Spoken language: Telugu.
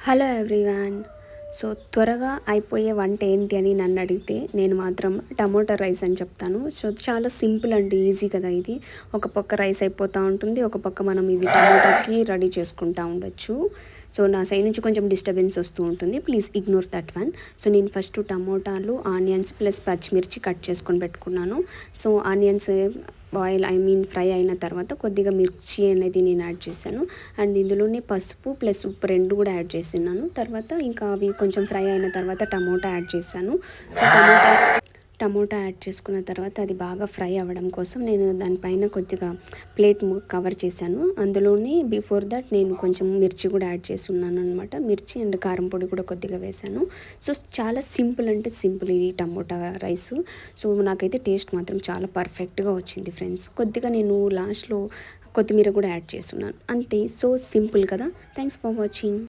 Hello everyone. సో త్వరగా అయిపోయే వంట ఏంటి అని నన్ను అడిగితే నేను మాత్రం టమోటా రైస్ అని చెప్తాను. సో చాలా సింపుల్ అండ్ ఈజీ కదా ఇది. ఒక పక్క రైస్ అయిపోతూ ఉంటుంది, ఒక పక్క మనం ఇది టమోటాకి రెడీ చేసుకుంటూ ఉండొచ్చు. సో నా సైడ్ నుంచి కొంచెం డిస్టర్బెన్స్ వస్తూ ఉంటుంది, please ignore that one. So నేను ఫస్ట్ టమోటాలు, ఆనియన్స్ ప్లస్ పచ్చిమిర్చి కట్ చేసుకొని పెట్టుకున్నాను. సో ఆనియన్స్ ఫ్రై అయిన తర్వాత కొద్దిగా మిర్చి అనేది నేను యాడ్ చేశాను. అండ్ ఇందులోనే పసుపు ప్లస్ ఉప్పు రెండు కూడా యాడ్ చేస్తున్నాను. తర్వాత ఇంకా అవి కొంచెం ఫ్రై అయిన తర్వాత టమోటా యాడ్ చేశాను. సో టమోటా యాడ్ చేసుకున్న తర్వాత అది బాగా ఫ్రై అవ్వడం కోసం నేను దానిపైన కొద్దిగా ప్లేట్ కవర్ చేశాను. అందులోనే బిఫోర్ దట్ నేను కొంచెం మిర్చి కూడా యాడ్ చేస్తున్నాను అనమాట. మిర్చి అండ్ కారం పొడి కూడా కొద్దిగా వేశాను. సో చాలా సింపుల్ అంటే సింపుల్ ఇది టమోటా రైస్. సో నాకైతే టేస్ట్ మాత్రం చాలా పర్ఫెక్ట్గా వచ్చింది ఫ్రెండ్స్. కొద్దిగా నేను లాస్ట్లో కొత్తిమీర కూడా యాడ్ చేస్తున్నాను, అంతే. సో సింపుల్ కదా. Thanks for watching.